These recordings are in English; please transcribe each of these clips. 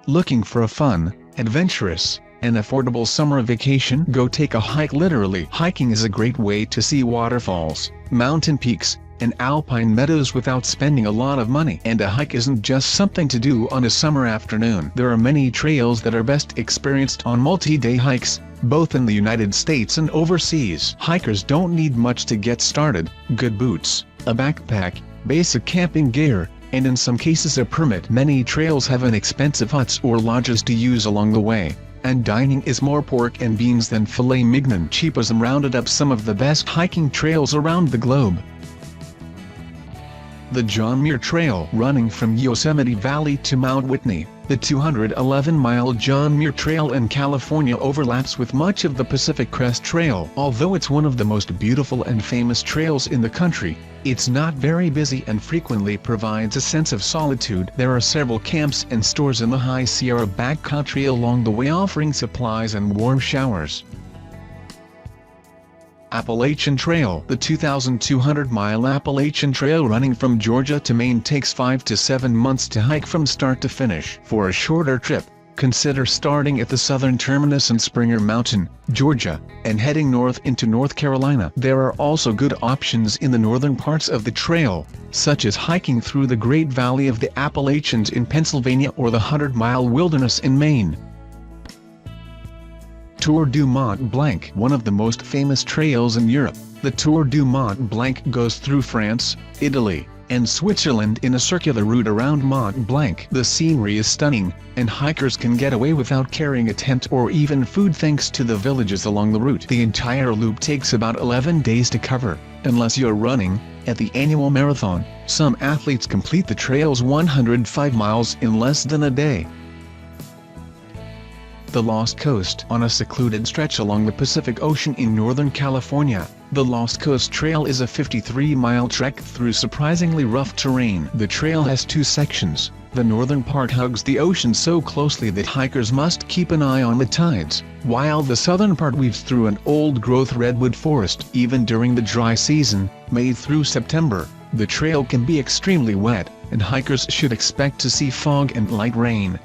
Looking for a fun, adventurous, and affordable summer vacation? Go take a hike. Literally, hiking is a great way to see waterfalls, mountain peaks, and alpine meadows without spending a lot of money. And a hike isn't just something to do on a summer afternoon. There are many trails that are best experienced on multi-day hikes, both in the United States and overseas. Hikers don't need much to get started: good boots, a backpack, basic camping gear, and in some cases a permit. Many trails have inexpensive huts or lodges to use along the way, and dining is more pork and beans than filet mignon. Cheapism rounded up some of the best hiking trails around the globe. The Muir Trail, running from Yosemite Valley to Mount Whitney. The 211-mile Muir Trail in California overlaps with much of the Pacific Crest Trail. Although it's one of the most beautiful and famous trails in the country, it's not very busy and frequently provides a sense of solitude. There are several camps and stores in the High Sierra backcountry along the way, offering supplies and warm showers. Appalachian Trail. The 2,200-mile Appalachian Trail running from Georgia to Maine takes 5 to 7 months to hike from start to finish. For a shorter trip, consider starting at the southern terminus in Springer Mountain, Georgia, and heading north into North Carolina. There are also good options in the northern parts of the trail, such as hiking through the Great Valley of the Appalachians in Pennsylvania or the 100-mile Wilderness in Maine. Tour du Mont Blanc. One of the most famous trails in Europe, the Tour du Mont Blanc goes through France, Italy, and Switzerland in a circular route around Mont Blanc. The scenery is stunning, and hikers can get away without carrying a tent or even food thanks to the villages along the route. The entire loop takes about 11 days to cover, unless you're running at the annual marathon. Some athletes complete the trail's 105 miles in less than a day. The Lost Coast. On a secluded stretch along the Pacific Ocean in Northern California, the Lost Coast Trail is a 53-mile trek through surprisingly rough terrain. The trail has two sections. The northern part hugs the ocean so closely that hikers must keep an eye on the tides, while the southern part weaves through an old-growth redwood forest. Even during the dry season, May through September, the trail can be extremely wet, and hikers should expect to see fog and light rain.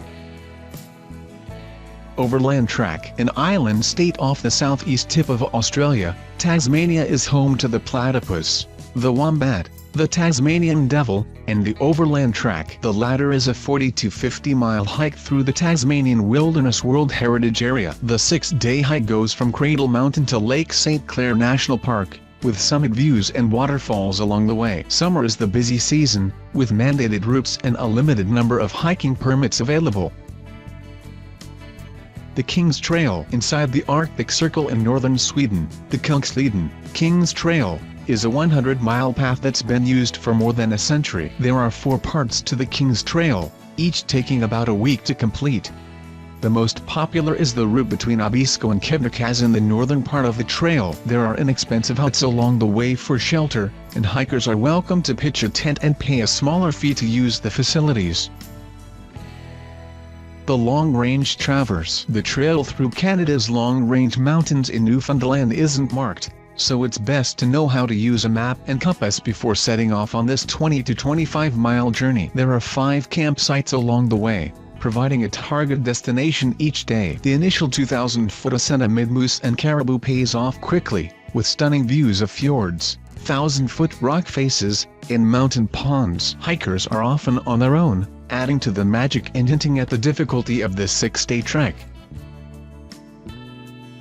Overland Track. An island state off the southeast tip of Australia, Tasmania is home to the platypus, the wombat, the Tasmanian devil, and the Overland Track. The latter is a 40 to 50-mile hike through the Tasmanian Wilderness World Heritage Area. The 6-day hike goes from Cradle Mountain to Lake St. Clair National Park, with summit views and waterfalls along the way. Summer is the busy season, with mandated routes and a limited number of hiking permits available. The King's Trail. Inside the Arctic Circle in northern Sweden, the Kungsleden, King's Trail, is a 100-mile path that's been used for more than a century. There are 4 parts to the King's Trail, each taking about a week to complete. The most popular is the route between Abisko and Kebnekaise in the northern part of the trail. There are inexpensive huts along the way for shelter, and hikers are welcome to pitch a tent and pay a smaller fee to use the facilities. The Long Range Traverse. The trail through Canada's Long Range Mountains in Newfoundland isn't marked, so it's best to know how to use a map and compass before setting off on this 20 to 25-mile journey. There are 5 campsites along the way, providing a target destination each day. The initial 2,000-foot ascent amid moose and caribou pays off quickly, with stunning views of fjords, 1,000-foot rock faces, and mountain ponds. Hikers are often on their own, adding to the magic and hinting at the difficulty of this 6-day trek.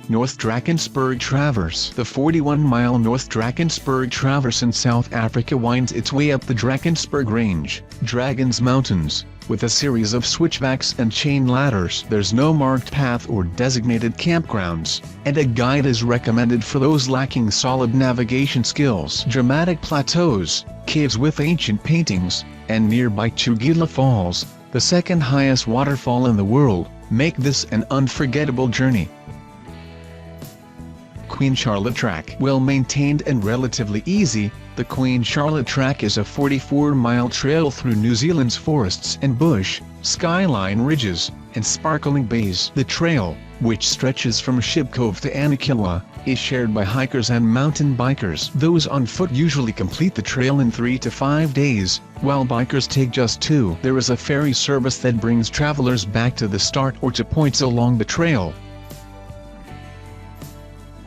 North Drakensberg Traverse. The 41-mile North Drakensberg Traverse in South Africa winds its way up the Drakensberg Range, Dragon's Mountains, with a series of switchbacks and chain ladders. There's no marked path or designated campgrounds, and a guide is recommended for those lacking solid navigation skills. Dramatic plateaus, caves with ancient paintings, and nearby Tugela Falls, the second highest waterfall in the world, make this an unforgettable journey. Queen Charlotte Track. Well maintained and relatively easy, the The Queen Charlotte Track is a 44-mile trail through New Zealand's forests and bush, skyline ridges, and sparkling bays. The trail, which stretches from Ship Cove to Anakiwa, is shared by hikers and mountain bikers. Those on foot usually complete the trail in 3 to 5 days, while bikers take just 2. There is a ferry service that brings travelers back to the start or to points along the trail.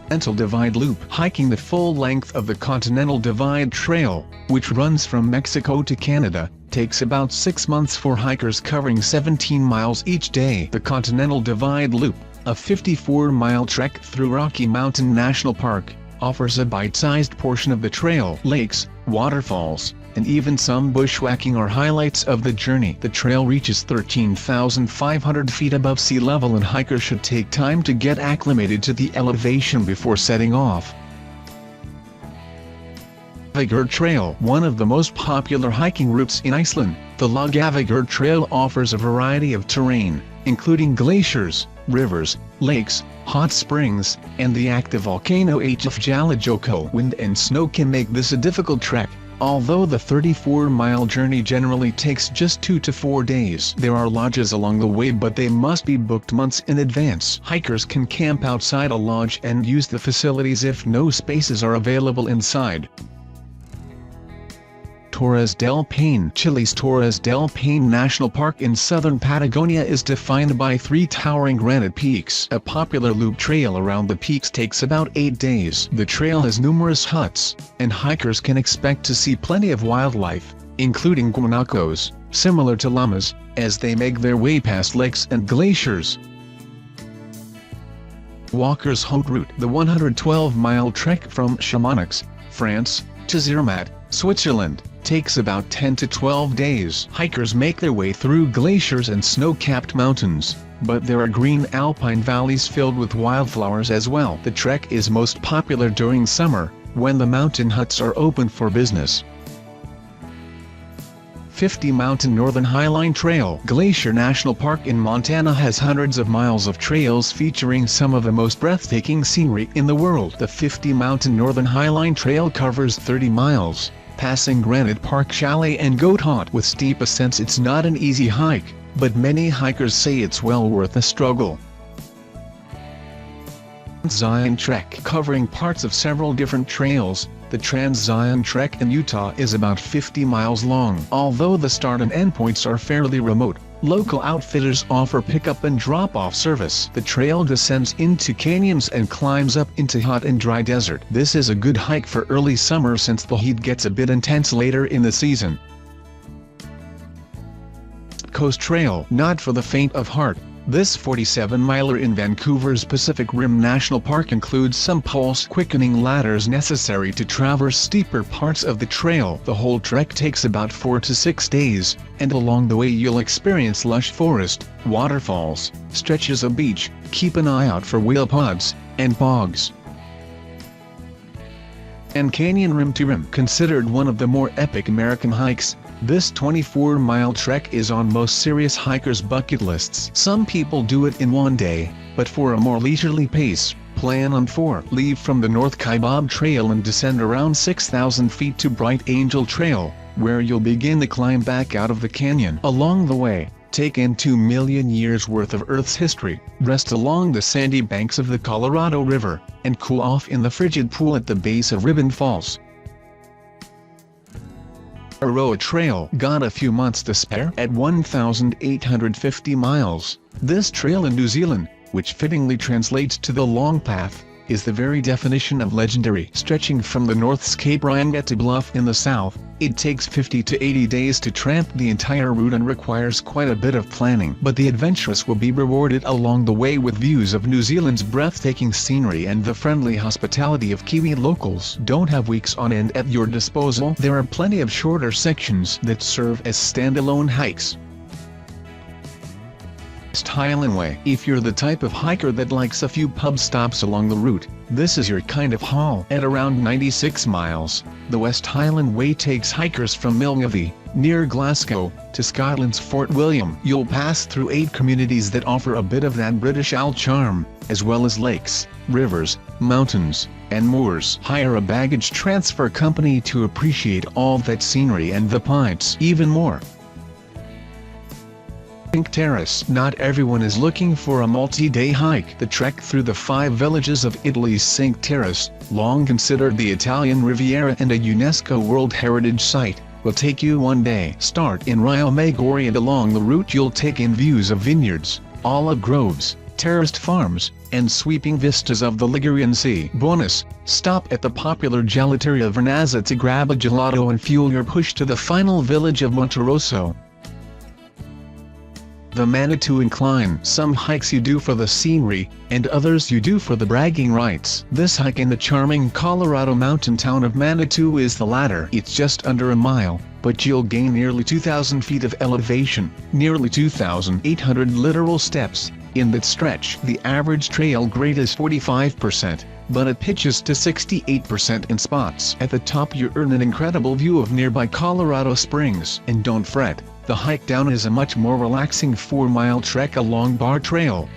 Continental Divide Loop. Hiking the full length of the Continental Divide Trail, which runs from Mexico to Canada, takes about 6 months for hikers covering 17 miles each day. The Continental Divide Loop, a 54-mile trek through Rocky Mountain National Park, offers a bite-sized portion of the trail. Lakes, waterfalls, and even some bushwhacking are highlights of the journey. The trail reaches 13,500 feet above sea level and hikers should take time to get acclimated to the elevation before setting off. Laugavegur Trail. One of the most popular hiking routes in Iceland, the Laugavegur Trail offers a variety of terrain, including glaciers, rivers, lakes, hot springs, and the active volcano Eyjafjallajökull. Wind and snow can make this a difficult trek, although the 34-mile journey generally takes just 2 to 4 days. There are lodges along the way, but they must be booked months in advance. Hikers can camp outside a lodge and use the facilities if no spaces are available inside. Torres Del Paine. Chile's Torres Del Paine National Park in southern Patagonia is defined by 3 towering granite peaks. A popular loop trail around the peaks takes about 8 days. The trail has numerous huts, and hikers can expect to see plenty of wildlife, including guanacos, similar to llamas, as they make their way past lakes and glaciers. Walker's Haute route. The 112-mile trek from Chamonix, France, to Zermatt, Switzerland, takes about 10 to 12 days. Hikers make their way through glaciers and snow-capped mountains, but there are green alpine valleys filled with wildflowers as well. The trek is most popular during summer, when the mountain huts are open for business. 50 Mountain Northern Highline Trail. Glacier National Park in Montana has hundreds of miles of trails featuring some of the most breathtaking scenery in the world. The 50 Mountain Northern Highline Trail covers 30 miles, passing Granite Park Chalet and Goat Haunt. With steep ascents, it's not an easy hike, but many hikers say it's well worth the struggle. Zion Trek. Covering parts of several different trails, the Trans-Zion Trek in Utah is about 50 miles long. Although the start and end points are fairly remote, local outfitters offer pickup and drop-off service. The trail descends into canyons and climbs up into hot and dry desert. This is a good hike for early summer since the heat gets a bit intense later in the season. Coast Trail. Not for the faint of heart. This 47-miler in Vancouver's Pacific Rim National Park includes some pulse-quickening ladders necessary to traverse steeper parts of the trail. The whole trek takes about 4 to 6 days, and along the way you'll experience lush forest, waterfalls, stretches of beach, keep an eye out for whale pods, and bogs. And Canyon Rim to Rim. Considered one of the more epic American hikes, this 24-mile trek is on most serious hikers' bucket lists. Some people do it in one day, but for a more leisurely pace, plan on 4. Leave from the North Kaibab Trail and descend around 6,000 feet to Bright Angel Trail, where you'll begin the climb back out of the canyon. Along the way, take in 2 million years worth of Earth's history, rest along the sandy banks of the Colorado River, and cool off in the frigid pool at the base of Ribbon Falls. Araroa Trail. Got a few months to spare? At 1,850 miles, this trail in New Zealand, which fittingly translates to the long path, is the very definition of legendary. Stretching from the North's Cape Rangeta Bluff in the south, it takes 50 to 80 days to tramp the entire route and requires quite a bit of planning. But the adventurous will be rewarded along the way with views of New Zealand's breathtaking scenery and the friendly hospitality of Kiwi locals. Don't have weeks on end at your disposal. There are plenty of shorter sections that serve as standalone hikes. Highland Way. If you're the type of hiker that likes a few pub stops along the route, this is your kind of haul. At around 96 miles, the West Highland Way takes hikers from Milngavie, near Glasgow, to Scotland's Fort William. You'll pass through 8 communities that offer a bit of that British Isle charm, as well as lakes, rivers, mountains, and Muir's. Hire a baggage transfer company to appreciate all that scenery and the pints even more. Cinque Terre. Not everyone is looking for a multi-day hike. The trek through the 5 villages of Italy's Cinque Terre, long considered the Italian Riviera and a UNESCO World Heritage Site, will take you one day. Start in Rio Maggiore, and along the route you'll take in views of vineyards, olive groves, terraced farms, and sweeping vistas of the Ligurian Sea. Bonus, stop at the popular gelateria Vernazza to grab a gelato and fuel your push to the final village of Monterosso. The Manitou Incline. Some hikes you do for the scenery, and others you do for the bragging rights. This hike in the charming Colorado mountain town of Manitou is the latter. It's just under a mile, but you'll gain nearly 2,000 feet of elevation, nearly 2,800 literal steps. In that stretch, the average trail grade is 45%, but it pitches to 68% in spots. At the top you earn an incredible view of nearby Colorado Springs. And don't fret, the hike down is a much more relaxing 4-mile trek along Bar Trail.